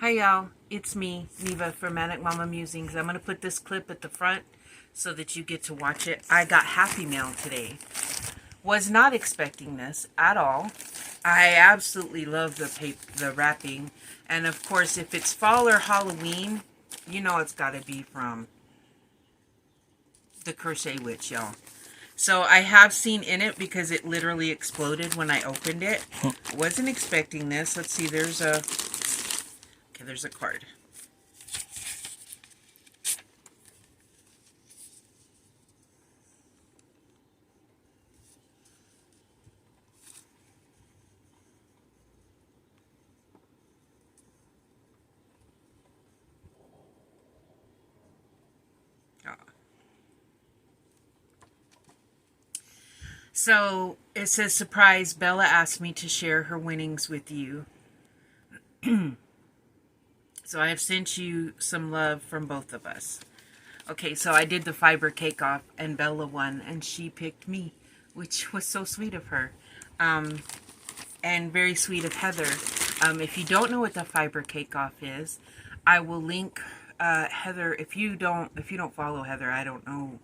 Hi y'all, it's me, Neva from Manic Mama Musings. I'm going to put this clip at the front so that you get to watch it. I got Happy Mail today. Was not expecting this at all. I absolutely love the wrapping. And of course, if it's fall or Halloween, you know it's got to be from the Crochet Witch, y'all. So I have seen in it because it literally exploded when I opened it. Wasn't expecting this. Let's see, there's a card. So it says, surprise, Bella asked me to share her winnings with you. So I have sent you some love from both of us. Okay, so I did the fiber cake off and Bella won and she picked me, which was so sweet of her. And very sweet of Heather. If you don't know what the fiber cake off is, I will link Heather. If you don't follow Heather, I don't know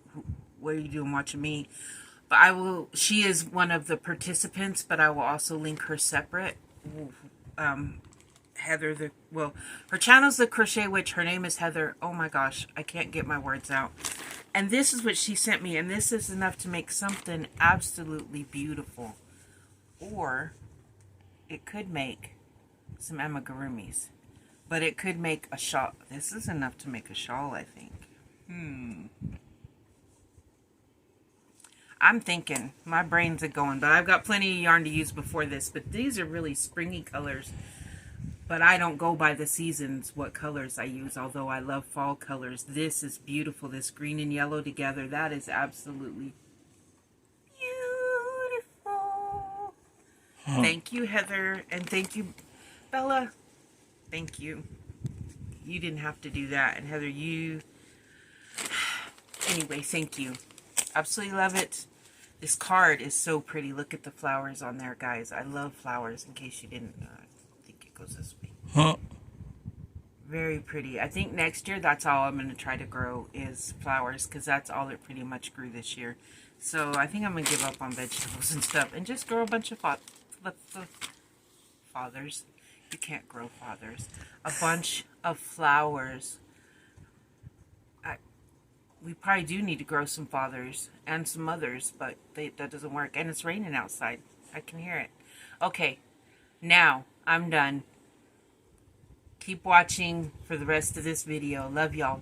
what are you doing watching me. But I will. She is one of the participants, but I will also link her separate. Heather, her channel's the Crochet Witch. Her name is Heather. Oh my gosh, I can't get my words out. And this is what she sent me, and this is enough to make something absolutely beautiful. Or it could make some amigurumis, but it could make a shawl. This is enough to make a shawl, I think. I'm thinking, my brains are going, but I've got plenty of yarn to use before this. But these are really springy colors. But I don't go by the seasons what colors I use, although I love fall colors. This is beautiful. This green and yellow together, that is absolutely beautiful. Thank you, Heather, and thank you, Bella. Thank you. You didn't have to do that. And Heather, you... Anyway, thank you. Absolutely love it. This card is so pretty. Look at the flowers on there, guys. I love flowers, in case you didn't know. I think it goes this way. Very pretty. I think next year, that's all I'm going to try to grow is flowers, because that's all it pretty much grew this year. So I think I'm going to give up on vegetables and stuff and just grow a bunch of fathers. You can't grow fathers. A bunch of flowers. We probably do need to grow some fathers and some mothers, but that doesn't work. And it's raining outside. I can hear it. Okay, now I'm done. Keep watching for the rest of this video. Love y'all.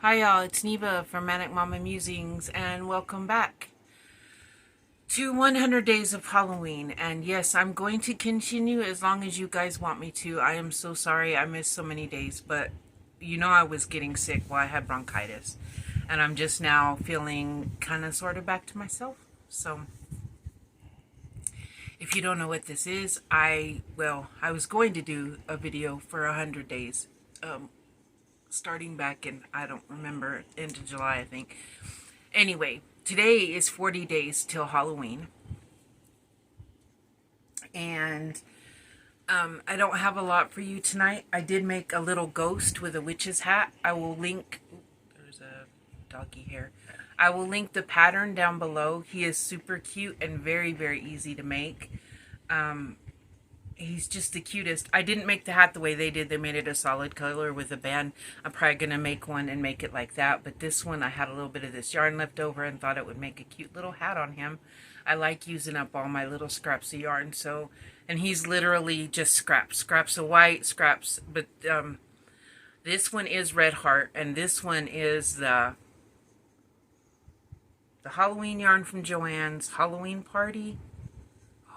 Hi y'all, it's Neva from Manic Mama Musings, and welcome back to 100 Days of Halloween. And yes, I'm going to continue as long as you guys want me to. I am so sorry I missed so many days, but you know I was getting sick while I had bronchitis. And I'm just now feeling kind of sort of back to myself. So, if you don't know what this is, I was going to do a video for 100 days. Starting back in, I don't remember, into July, I think. Anyway, today is 40 days till Halloween. And I don't have a lot for you tonight. I did make a little ghost with a witch's hat. I will link, there's a doggy hair. I will link the pattern down below. He is super cute and very, very easy to make. He's just the cutest. I didn't make the hat the way they did. They made it a solid color with a band. I'm probably going to make one and make it like that. But this one, I had a little bit of this yarn left over and thought it would make a cute little hat on him. I like using up all my little scraps of yarn. So, and he's literally just scraps. Scraps of white, scraps. But this one is Red Heart. And this one is the Halloween yarn from Joann's Halloween Party.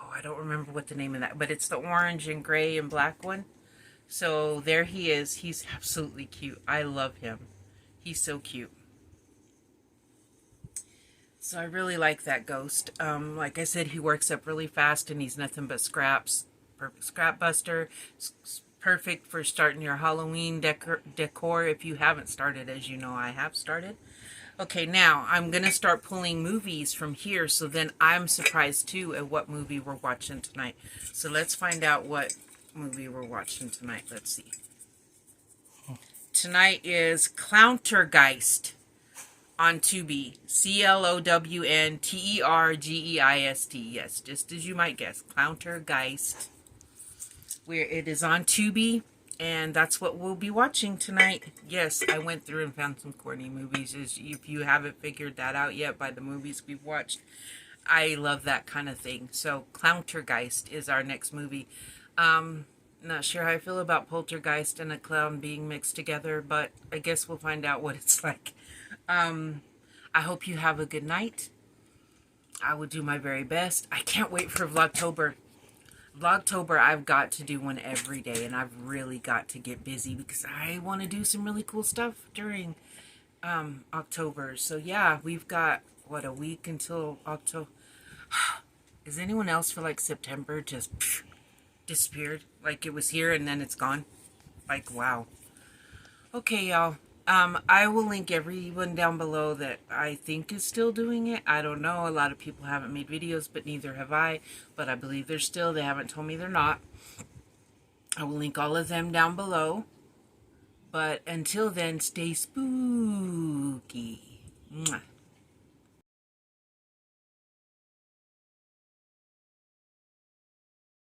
I don't remember what the name of that, but it's the orange and gray and black one. So there he is. He's absolutely cute. I love him. He's so cute. So I really like that ghost. Like I said, he works up really fast and he's nothing but scraps. Perfect scrap buster. Perfect for starting your Halloween decor if you haven't started, as you know I have started. Okay, now I'm going to start pulling movies from here, so then I'm surprised too at what movie we're watching tonight. So let's find out what movie we're watching tonight. Let's see. Tonight is Clowntergeist on Tubi. Clowntergeist. Yes, just as you might guess. Clowntergeist. Where it is on Tubi. And that's what we'll be watching tonight. Yes, I went through and found some corny movies. If you haven't figured that out yet by the movies we've watched, I love that kind of thing. So, Clowntergeist is our next movie. Not sure how I feel about poltergeist and a clown being mixed together, but I guess we'll find out what it's like. I hope you have a good night. I will do my very best. I can't wait for Vlogtober. Vlogtober, I've got to do one every day, and I've really got to get busy because I want to do some really cool stuff during October. So yeah, we've got, what, a week until October. Does anyone else feel like September just disappeared? Like it was here and then it's gone? Like, wow. Okay, y'all. I will link everyone down below that I think is still doing it. I don't know. A lot of people haven't made videos, but neither have I. But I believe they're still. They haven't told me they're not. I will link all of them down below. But until then, stay spooky. Mwah.